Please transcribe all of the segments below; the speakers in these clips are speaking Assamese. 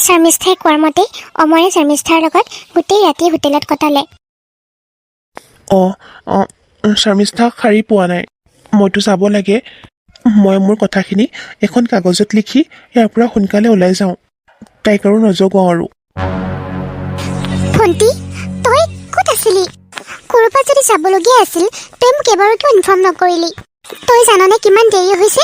শৰ্মিষ্ঠাই কোৱাৰ মতে অমৰে শৰ্মিষ্ঠাৰ লগত গোটেই ৰাতি হোটেলত কটালে। শৰ্মিষ্ঠাক শাৰী পোৱা নাই। মইতো যাব লাগে। মই মোৰ কথাখিনি এখন কাগজত লিখি ইয়াৰ পৰা সোনকালে ওলাই যাওঁ। তাইক আৰু নজগাওঁ আৰু। ভণ্টি, তই ক'ত আছিলি? ক'ৰবাত যদি যাবলগীয়া আছিল তই মোক এবাৰো কিয় ইনফৰ্ম নকৰিলি? তই জাননে কিমান দেৰি হৈছে?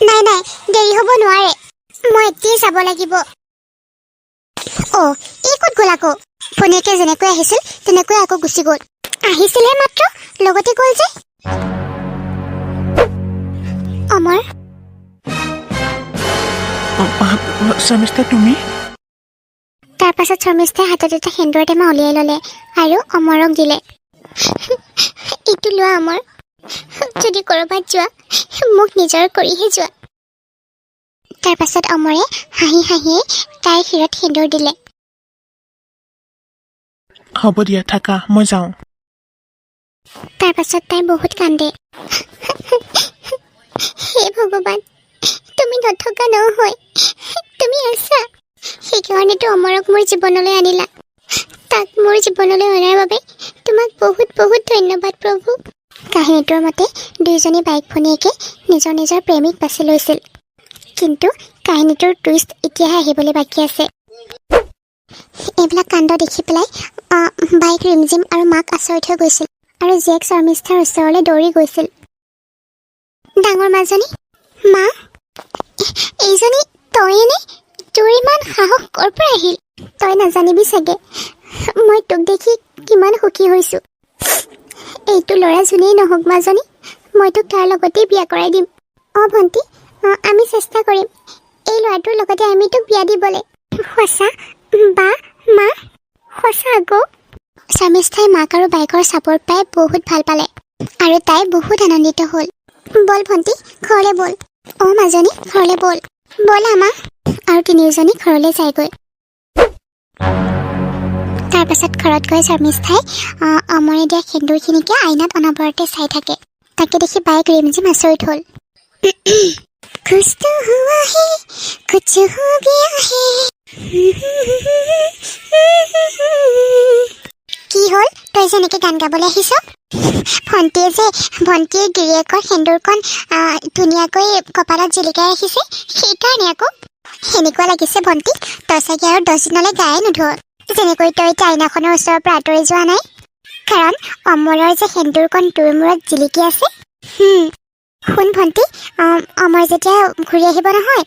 নাই দেৰি হ'ব নোৱাৰে। মই এতিয়াই যাব লাগিব। এই ক'ত গ'ল আকৌ? ভনীয়েকে যেনেকৈ আহিছিল তেনেকৈ আকৌ গুচি গ'ল। আহিছিলহে মাত্ৰ, লগতে গ'ল যে। অমৰ, শৰ্মিষ্ঠা তুমি? তাৰ পাছত শৰ্মিষ্ঠাই হাতত এটা সেন্দুৰৰ টেমা উলিয়াই ল'লে আৰু অমৰক দিলে। এইটো লোৱা অমৰ, যদি ক'ৰবাত যোৱা মোক নিজৰ কৰিহে যোৱা। তাৰ পাছত অমৰে হাঁহি হাঁহিয়ে তাইৰ শিৰত সেন্দুৰ দিলে। হ'ব দিয়া, থাকা, মই যাওঁ। তাৰ পাছত তাই বহুত কান্দে। হে ভগৱান, তুমি নথকা নহয়, তুমি আছা। সেইকাৰণেতো অমৰক মোৰ জীৱনলৈ আনিলা। তাক মোৰ জীৱনলৈ অনাৰ বাবে তোমাক বহুত বহুত ধন্যবাদ প্ৰভু। কাহিনীটোৰ মতে দুয়োজনী বাইক ভনীয়েকে নিজৰ নিজৰ প্ৰেমিক বাছি লৈছিল। কিন্তু কাহিনীটোৰ টুইষ্ট এতিয়াহে আহিবলৈ বাকী আছে। এইবিলাক কাণ্ড দেখি পেলাই বাইক ৰিমজিম আৰু মাক আচৰিত হৈ গৈছিল আৰু জীয়েক শৰ্মিষ্ঠাৰ ওচৰলৈ দৌৰি গৈছিল। ডাঙৰ মাজনী, মা, এইজনী তইনে? তোৰ ইমান সাহস ক'ৰ পৰা আহিল? তই নাজানিবি চাগে মই তোক দেখি কিমান সুখী হৈছোঁ। এইটো ল'ৰা যোনেই নহওক মাজনী, মই তোক তাৰ লগতেই বিয়া কৰাই দিম। ভণ্টি, আমি চেষ্টা কৰিম এই ল'ৰাটোৰ লগতে আমি তোক বিয়া দিবলৈ। সঁচা বা মা? সঁচা আকৌ? শৰ্মিষ্ঠাই মাক আৰু বাইকৰ ছাপোৰ্ট পাই বহুত ভাল পালে আৰু তাই বহুত আনন্দিত হ'ল। বল ভণ্টি, ঘৰলৈ বল। মাজনী, ঘৰলৈ বল। বল আমা। আৰু তিনিওজনী ঘৰলৈ যায়গৈ। তাৰ পাছত ঘৰত গৈ শৰ্মিষ্ঠাই অমৰে দিয়া সেন্দুৰখিনিকে আইনাত অনবৰতে চাই থাকে। তাকে দেখি বাইক ৰিমজিম আচৰিত হ'ল। কুছ তো হুৱা হে, কুছ হো গয়া হে। কি হ'ল, তই যেনেকৈ গান গাবলৈ আহিছ? ভণ্টিয়ে গিৰিয়েকৰ সেন্দুৰকণ ধুনীয়াকৈ কপালত জিলিকাই ৰাখিছে, সেইকাৰণে আকৌ। সেনেকুৱা লাগিছে ভণ্টি, তই চাগে আৰু 10 দিনলৈ গায়ে নোধোৱ। যেনেকৈ তই এতিয়া আইনাখনৰ ওচৰৰ পৰা আঁতৰি যোৱা নাই। কাৰণ অমৰৰ যে সেন্দুৰকণ তোৰ মূৰত জিলিকি আছে। শুন ভণ্টি, অমৰ যেতিয়া ঘূৰি আহিব নহয়,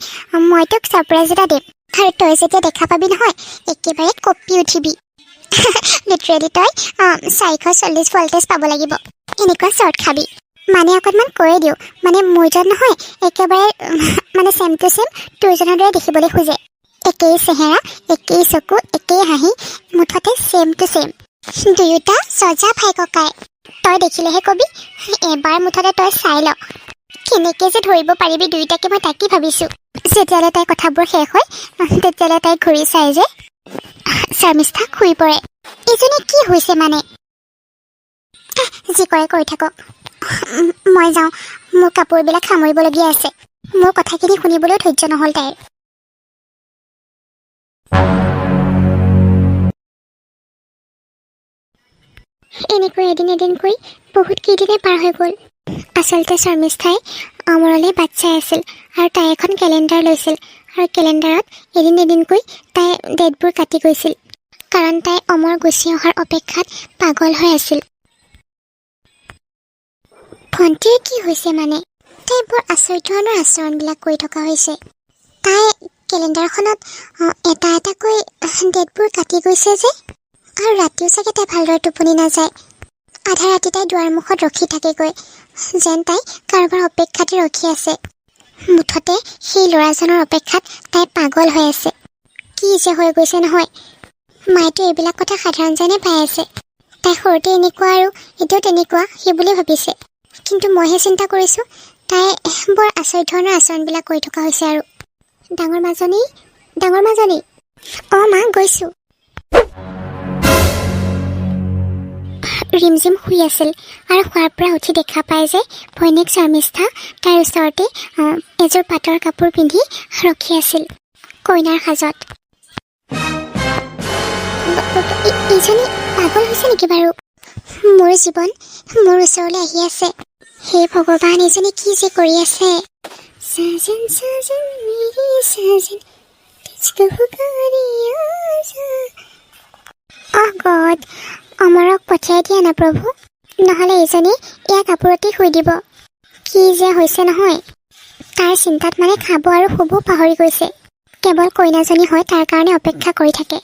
মই তোক ছাৰপ্ৰাইজ এটা দিম। আৰু তই যেতিয়া দেখা পাবি নহয়, একেবাৰে কঁপি উঠিবি। লিটাৰেলি তই 440 ভল্টেজ পাব লাগিব। এনেকুৱা শ্বৰ্ট খাবি। মানে অকণমান কৈয়ে দিওঁ, মানে মোৰজন নহয় একেবাৰে মানে চেম টু চেম তোৰজনৰ দৰে দেখিবলৈ খোজে। একেই চেহেৰা, একেই চকু, একেই হাঁহি, মুঠতে চেম টু চেম। দুয়োটা চজা ভাই ককাই। তই দেখিলেহে কবি। এবাৰ মুঠতে তই চাই ল। কেনেকৈ যে ধৰিব পাৰিবি দুয়োটাকে, মই তাকেই ভাবিছোঁ। যেতিয়ালৈ তাইৰ কথাবোৰ শেষ হয় তেতিয়ালৈ তাই ঘূৰি চাই যে শৰ্মিষ্ঠা শুই পৰে। এইজনী কি হৈছে মানে? যি কৰে কৰি থাকক, মই যাওঁ। মোৰ কাপোৰবিলাক সামৰিবলগীয়া আছে। মোৰ কথাখিনি শুনিবলৈও ধৈৰ্য নহ'ল তাইৰ। এনেকৈ এদিনকৈ বহুত কেইদিনে পাৰ হৈ গ'ল। আচলতে শৰ্মিষ্ঠাই অমৰলৈ বাট চাই আছিল আৰু তাই এখন কেলেণ্ডাৰ লৈছিল আৰু কেলেণ্ডাৰত এদিনকৈ তাই ডেটবোৰ কাটি গৈছিল। কাৰণ তাই অমৰ গুচি অহাৰ অপেক্ষাত পাগল হৈ আছিল। ভণ্টিৰ কি হৈছে মানে? তাই বৰ আচৰিত ধৰণৰ আচৰণবিলাক কৰি থকা হৈছে। তাই কেলেণ্ডাৰখনত এটা এটাকৈ ডেটবোৰ কাটি গৈছে যে, আৰু ৰাতিও চাগে তাই ভালদৰে টোপনি নাযায়। আধা ৰাতি তাই দুৱাৰমুখত ৰখি থাকেগৈ, যেন তাই কাৰোবাৰ অপেক্ষাতে ৰখি আছে। মুঠতে সেই ল'ৰাজনৰ অপেক্ষাত তাই পাগল হৈ আছে। কি যে হৈ গৈছে নহয়। মায়েতো এইবিলাক কথা সাধাৰণ যেনে পাই আছে। তাই সৰুতে এনেকুৱা আৰু এতিয়াও তেনেকুৱা সেইবুলি ভাবিছে। কিন্তু মইহে চিন্তা কৰিছোঁ তাই বৰ আচৰিত ধৰণৰ আচৰণবিলাক কৰি থকা হৈছে আৰু। ডাঙৰ মাজনী, মা গৈছোঁ। ৰিমজিম শুই আছিল আৰু শোৱাৰ পৰা উঠি দেখা পায় যে ভৈনীয়েক শৰ্মিষ্ঠা তাইৰ ওচৰতে এযোৰ পাটৰ কাপোৰ পিন্ধি ৰখি আছিল কইনাৰ সাজত। ইজনী পাগল হৈছে নেকি বাৰু? মোৰ জীৱন মোৰ ওচৰলৈ আহি আছে। হে ভগৱান, এইজনী কি যে কৰি আছে? সাজন সাজন মেৰি সাজন তুঝকো পুকাৰিয়া যা। অহ গড, অমৰক পঠিয়াই দিয়া না প্ৰভু, নহ'লে এইজনী ইয়াৰ কাপোৰতে শুই দিব। কি যে হৈছে নহয়, তাৰ চিন্তাত মানে খাব আৰু শুব পাহৰি গৈছে। কেৱল কইনাজনী হয় তাৰ কাৰণে অপেক্ষা কৰি থাকে।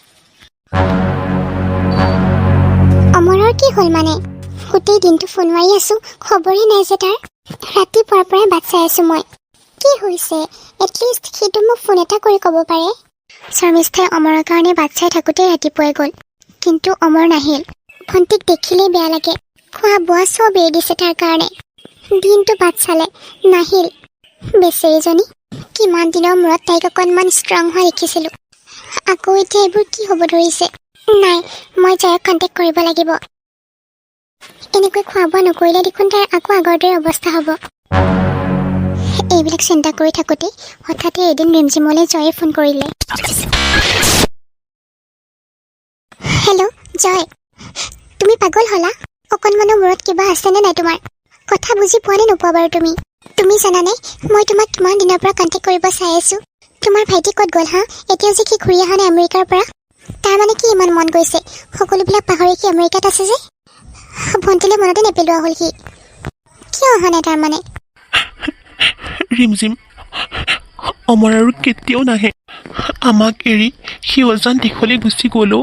অমৰৰ কি হ'ল মানে? গোটেই দিনটো ফোন মাৰি আছো, খবৰেই নাই যে তাৰ। ৰাতিপুৱাৰ পৰাই বাট চাই আছো মই। কি হৈছে? এটলিষ্ট সিটো মোক ফোন এটা কৰি ক'ব পাৰে। শৰ্মিষ্ঠাই অমৰৰ কাৰণে বাট চাই থাকোঁতেই ৰাতিপুৱাই গ'ল, কিন্তু অমৰ নাহিল। ভণ্টিক দেখিলেই বেয়া লাগে। খোৱা বোৱা চব এৰি দিছে তাৰ কাৰণে। দিনটো বাট চালে, নাহিল। বেচেৰীজনী, কিমান দিনৰ মূৰত তাইক অকণমান ষ্ট্ৰং হোৱা দেখিছিলোঁ। আকৌ এতিয়া এইবোৰ কি হ'ব ধৰিছে? নাই, মই জয়ক কণ্টেক্ট কৰিব লাগিব। এনেকৈ খোৱা বোৱা নকৰিলে দেখোন তাইৰ আকৌ আগৰ দৰে অৱস্থা হ'ব। এইবিলাক চিন্তা কৰি থাকোঁতে হঠাতে এদিন ৰিমজিমলৈ জয়ে ফোন কৰিলে। হেল্ল' জয়, তুমি পাগল হ'লা? অকণমানৰ মূৰত কিবা আছেনে নাই তোমাৰ? কথা বুজি পোৱা নে নোপোৱা বাৰু তুমি? তুমি জানানে মই তোমাক কিমান দিনৰ পৰা কণ্টেক্ট কৰিব চাই আছোঁ? তোমাৰ ভাইটি ক'ত গ'ল হা? এতিয়াও যে সি ঘূৰি অহা নাই আমেৰিকাৰ পৰা? তাৰ মানে কি ইমান মন গৈছে? সকলোবিলাক পাহৰি সি আমেৰিকাত আছে যে? ভণ্টিলৈ মনতে নেপেলোৱা হ'ল সি। কিয় অহা নাই তাৰমানে? ৰিমজিম, অমৰ আৰু কেতিয়াও নাহে। আমাক এৰি সি অজান দেশলৈ গুচি গ'লো।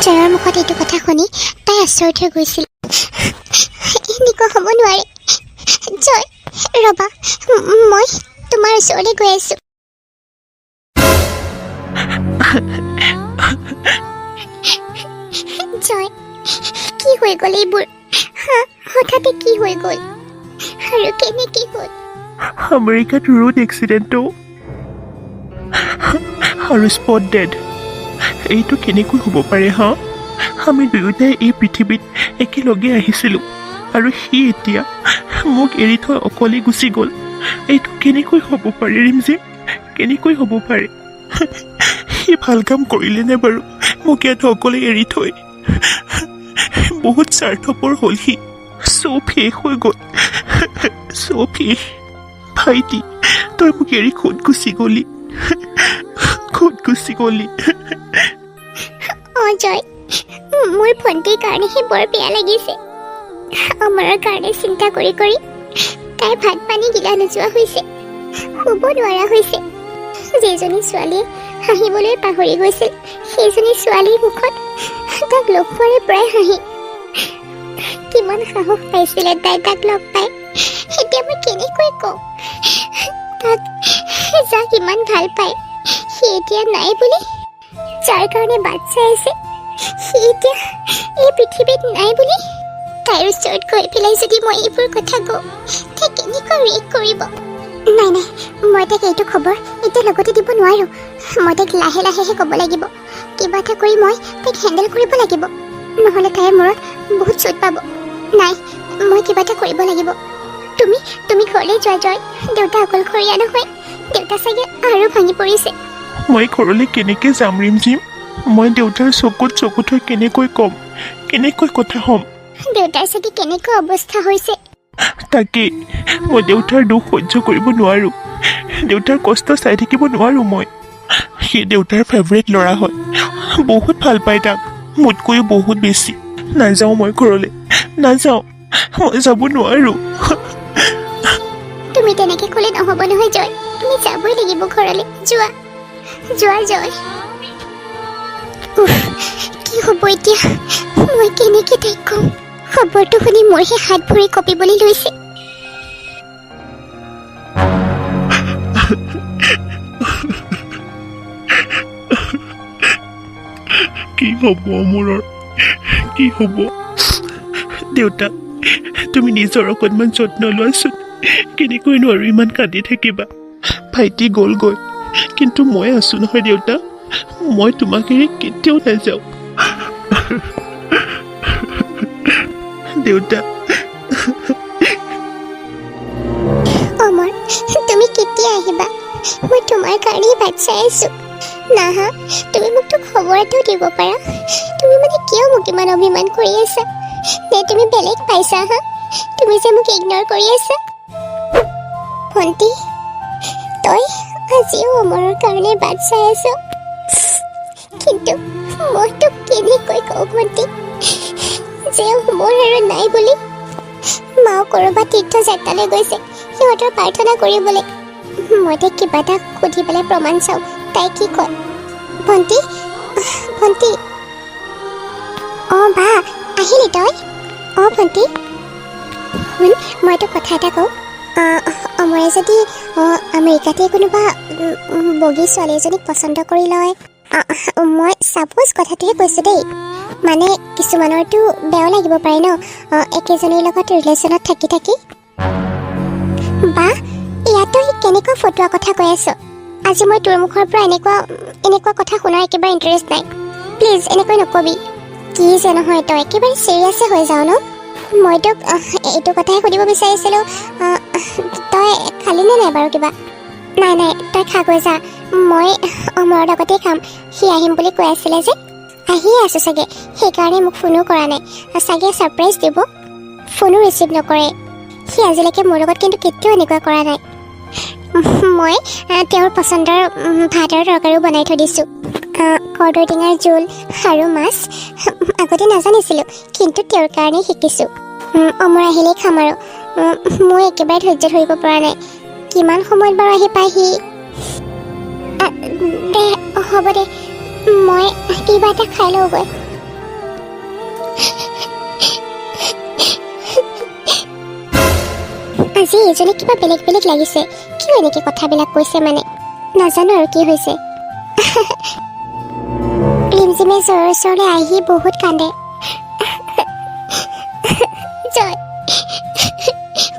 জয়ৰ মুখত এইটো কথা শুনি তাই আচৰিত হৈ গৈছিল। এনেকুৱা হ'ব নোৱাৰে। জয়, ৰ'বা, মই তোমাৰ ওচৰলৈ গৈ আছোঁ। জয়, কি হৈ গ'ল এইবোৰ? হঠাতে কি হৈ গ'ল আৰু কেনেকৈ হ'ল? আমেৰিকাত ৰোড এক্সিডেণ্টো আৰু স্পট ডেড। এইটো কেনেকৈ হ'ব পাৰে হা? আমি দুয়োটাই এই পৃথিৱীত একেলগে আহিছিলোঁ আৰু সি এতিয়া মোক এৰি থৈ অকলে গুচি গ'ল। এইটো কেনেকৈ হ'ব পাৰে ৰিমজিম? কেনেকৈ হ'ব পাৰে? সি ভাল কাম কৰিলেনে বাৰু মোক ইয়াত অকলে এৰি থৈ? বহুত স্বাৰ্থপৰ হ'ল সি। চব শেষ হৈ গ'ল, চব শেষ। ভাইটি, তই মোক এৰি ক'ত গুচি গ'লি? ক'ত গুচি গ'লি? জয়, মোৰ ভণ্টিৰ কাৰণেহে বৰ বেয়া লাগিছে। অমৰৰ কাৰণে চিন্তা কৰি কৰি তাইৰ ভাত পানী গিলা নোযোৱা হৈছে, শুব নোৱাৰা হৈছে। যিজনী ছোৱালীয়ে হাঁহিবলৈ পাহৰি গৈছিল, সেইজনী ছোৱালীৰ মুখত তাক লগ পোৱাৰে পৰাই হাঁহি। কিমান সাহস পাইছিলে তাই তাক লগ পাই। এতিয়া মই কেনেকৈ কওঁ তাক, যাক ইমান ভাল পায় সি এতিয়া নাই বুলি? যাৰ কাৰণে বাট চাই আছে সি এতিয়া এই পৃথিৱীত নাই বুলি? তাইৰ ওচৰত গৈ পেলাই যদি মই এইবোৰ কথা কওঁ, তাই কেনেকৈ ৰিয়েক্ট কৰিব? নাই নাই, মই তাইক এইটো খবৰ এতিয়া লগতে দিব নোৱাৰোঁ। মই তাইক লাহে লাহেহে ক'ব লাগিব। কিবা এটা কৰি মই তাইক হেণ্ডেল কৰিব লাগিব, নহ'লে তাইৰ মূৰত বহুত চোট পাব। নাই, মই কিবা এটা কৰিব লাগিব। তুমি ঘৰলৈ যোৱা জয়। দেউতা অকলশৰীয়া নহয়, দেউতা চাগে আৰু ভাঙি পৰিছে। মই ঘৰলৈ কেনেকৈ যাম ৰিমজিম? মই দেউতাৰ চকুত চকু থৈ কেনেকৈ ক'ম? কেনেকৈ কথা হ'ম? দেউতাৰ চাগে কেনেকুৱা অৱস্থা হৈছে। তাকেই, মই দেউতাৰ দুখ সহ্য কৰিব নোৱাৰোঁ। দেউতাৰ কষ্ট চাই থাকিব নোৱাৰোঁ মই। সি দেউতাৰ ফেভৰেট ল'ৰা হয়, বহুত ভাল পায় তাক, মোতকৈও বহুত বেছি। নাযাওঁ মই ঘৰলৈ, নাযাওঁ, মই যাব নোৱাৰোঁ। তুমি তেনেকৈ ক'লে নহ'ব নহয় জয়, তুমি যাবই লাগিব ঘৰলৈ। যোৱা যোৱা জয়। কি হ'ব এতিয়া? মই কেনেকৈ তাইক কওঁ? খবৰটো শুনি মোৰহে হাত ভৰি কঁপিবলৈ লৈছে। কি হ'ব অমৰৰ? কি হ'ব? দেউতা, তুমি নিজৰ অকণমান যত্ন লোৱাচোন। কেনেকৈনো আৰু ইমান কান্দি থাকিবা? ভাইটি গ'লগৈ, কিন্তু মই আছোঁ নহয় দেউতা। মই তোমাক এৰি কেতিয়াও নাযাওঁ। দেউতা, অমৰ, তুমি কেতিয়া আহিবা? মই তোমাৰ কাৰণেই বাট চাই আছো। না হা, তুমি মোকতো খবৰ এটাও দিব পাৰা। তুমি মানে কিয় মোক ইমান অভিমান কৰি আছা? নে তুমি বেলেগ পাইছা হা? তুমি যে মোক ইগনৰ কৰি আছা। ভণ্টি, তই আজিও অমৰৰ কাৰণে বাট চাই আছ, কিন্তু মই তোক কেনেকৈ কওঁ ভণ্টি যে অমৰ আৰু নাই বুলি? মাও ক'ৰবাত তীৰ্থযাত্ৰালৈ গৈছে সিহঁতৰ প্ৰাৰ্থনা কৰিবলৈ। মই তাইক কিবা এটা সুধি পেলাই প্ৰমাণ চাওঁ, তাই কি কয়। ভণ্টি, ভণ্টি। অঁ বা, আহিলি তই? অঁ ভণ্টি, শুন, মই তোক কথা এটা কওঁ। অমৰে যদি আমেৰিকাতে কোনোবা বগী ছোৱালী এজনীক পচন্দ কৰি লয়, মই ছাপ'জ কথাটোহে কৈছোঁ দেই, মানে কিছুমানৰতো বেয়াও লাগিব পাৰে ন একেজনীৰ লগত ৰিলেশ্যনত থাকি থাকি। বা, ইয়াতো কেনেকুৱা ফটোৱা কথা কৈ আছ? আজি মই তোৰ মুখৰ পৰা এনেকুৱা কথা শুনাৰ একেবাৰে ইণ্টাৰেষ্ট নাই। প্লিজ এনেকৈ নকবি। কি যে নহয়, তই একেবাৰে চিৰিয়াছে হৈ যাওঁ ন। মই তোক এইটো কথাই সুধিব বিচাৰিছিলোঁ, তই খালিনে নাই বাৰু কিবা? নাই নাই, তই খাগৈ যা, মই অমৰৰ লগতেই খাম। সি আহিম বুলি কৈ আছিলে যে, আহিয়ে আছোঁ চাগে, সেইকাৰণে মোক ফোনো কৰা নাই। চাগে ছাৰপ্ৰাইজ দিব, ফোনো ৰিচিভ নকৰে। সি আজিলৈকে মোৰ লগত কিন্তু কেতিয়াও এনেকুৱা কৰা নাই। মই তেওঁৰ পচন্দৰ ভাত আৰু তৰকাৰীও বনাই থৈ দিছোঁ। কৰ্দৈ টেঙাৰ জোল আৰু মাছ। আগতে নাজানিছিলোঁ, কিন্তু তেওঁৰ কাৰণেই শিকিছোঁ। অমৰ আহিলেই খাম আৰু। মই একেবাৰে ধৈৰ্য ধৰিব পৰা নাই। কিমান সময়ত বাৰু আহি পায় সি? দে হ'ব দে, মই কিবা এটা খাই লওঁগৈ। আজি এইজনী কিবা বেলেগ বেলেগ লাগিছে। কিয় এনেকৈ কথাবিলাক কৈছে মানে? নাজানো আৰু কি হৈছে। ৰিমজিমে জ্বৰৰ ওচৰলৈ আহি বহুত কান্দে। জয়,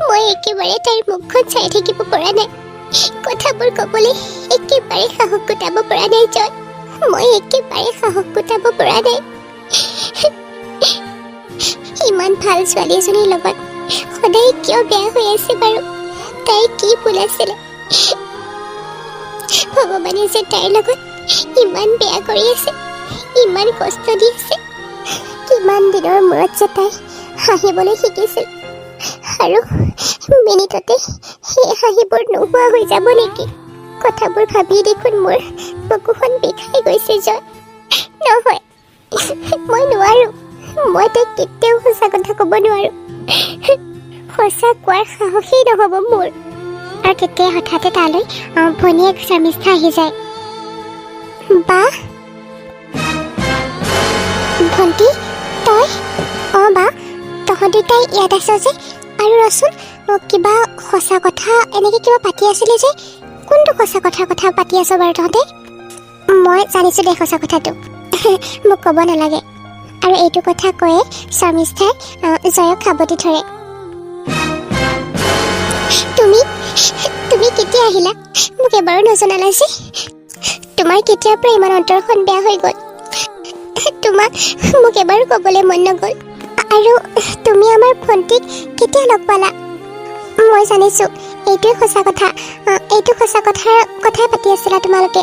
মই একেবাৰে তাইৰ মুখখন চাই থাকিব পৰা নাই। কথাবোৰ ক'বলৈ একেবাৰে সাহস গোটাব পৰা নাই। জয়, মই একেবাৰে সাহস গোটাব পৰা নাই। ইমান ভাল ছোৱালী এজনীৰ লগত সদায় কিয় বেয়া হৈ আছে বাৰু? তাইৰ কি ভুল আছিলে? ভগৱানে যে তাইৰ লগত ইমান বেয়া কৰি আছে, ইমান কষ্ট দি আছে। কিমান দিনৰ মূৰত যে তাই হাঁহিবলৈ শিকিছিল, আৰু মিনিটতে সেই হাঁহিবোৰ নোহোৱা হৈ যাব নেকি? কথাবোৰ ভাবি দেখোন মোৰ বুকুখন বিষাই গৈছে। জয়, নহয়, মই নোৱাৰো। মই তাইক কেতিয়াও সঁচা কথা ক'ব নোৱাৰো। সঁচা কোৱাৰ সাহসেই নহ'ব মোৰ। আৰু তেতিয়া হঠাতে তালৈ ভনীয়েক শৰ্মিষ্ঠা আহি যায়। বা, ভণ্টি, তই? অঁ বা, তহঁত দুটাই ইয়াত আছ যে? আৰু ৰচোন, কিবা সঁচা কথা এনেকৈ কিবা পাতি আছিলে যে, কোনটো সঁচা কথা পাতি আছ বাৰু তহঁতে? মই জানিছোঁ দে সঁচা কথাটো, মোক ক'ব নালাগে। আৰু এইটো কথা কৈয়ে শৰ্মিষ্ঠাই জয়ক সাৱটি ধৰে। তুমি কেতিয়া আহিলা? মোক এবাৰো নজনালা যে? তোমাৰ কেতিয়াৰ পৰা ইমান অন্তৰখন বেয়া হৈ গ'ল? তোমাক মোক এবাৰো ক'বলৈ মন নগ'ল? আৰু তুমি আমাৰ ভণ্টিক কেতিয়া লগ পালা? মই জানিছোঁ এইটোৱে সঁচা কথা। এইটো সঁচা কথাৰ কথাই পাতি আছিলা তোমালোকে।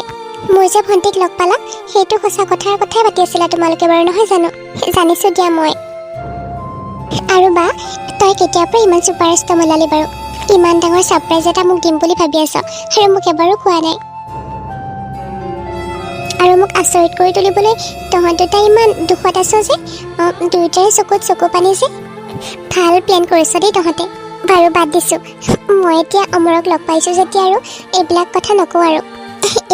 মোৰ যে ভণ্টিক লগ পালা, সেইটো সঁচা কথাৰ কথাই পাতি আছিলা তোমালোকে বাৰু, নহয় জানো? জানিছোঁ দিয়া মই। আৰু বা, তই কেতিয়াৰ পৰা ইমান চুপাৰষ্টাৰ ওলালি বাৰু? ইমান ডাঙৰ ছাৰপ্ৰাইজ এটা মোক দিম বুলি ভাবি আছ, আৰু মোক এবাৰো কোৱা নাই। আৰু মোক আচৰিত কৰি তুলিবলৈ তহঁত দুটা ইমান দুখত আছ যে, দুয়োটাৰে চকুত চকু পানী যে। ভাল প্লেন কৰিছ দেই তহঁতে। বাৰু বাদ দিছোঁ, মই এতিয়া অমৰক লগ পাইছোঁ যেতিয়া আৰু এইবিলাক কথা নকওঁ আৰু।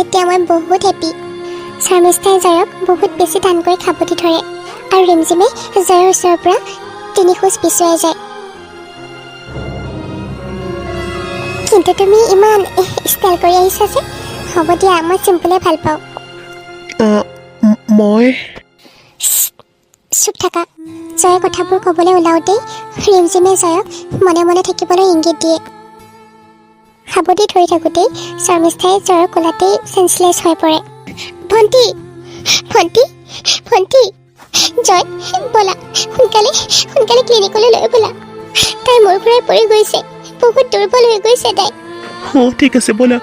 এতিয়া মই বহুত হেপী। শৰ্মিষ্ঠাই জয়ক বহুত বেছি টানকৈ সাৱটি ধৰে, আৰু ৰিমজিমে জয়ৰ ওচৰৰ পৰা 3 খোজ পিছুৱাই যায়। কিন্তু তুমি ইমান ষ্টাইল কৰি আহিছা যে? হ'ব দিয়া, মই চিম্পুলে ভাল পাওঁ। মই চুপ থাকা। জয়ে কথাবোৰ ক'বলৈ ওলাওঁতেই ৰিমজিমে জয়ক মনে মনে থাকিবলৈ ইংগিত দিয়ে। সাৱটি ধৰি থাকোঁতেই শৰ্মিষ্ঠাই জয়ৰ কোলাতেই চেঞ্চলেছ হৈ পৰে। ভণ্টি, ভণ্টি, ভণ্টি। জয়, ব'লা সোনকালে ক্লিনিকলৈ লৈ ব'লা। তাই মোৰ ঘূৰাই পৰি গৈছে, বহুত দুৰ্বল হৈ গৈছে তাই। ঠিক আছে ব'লা।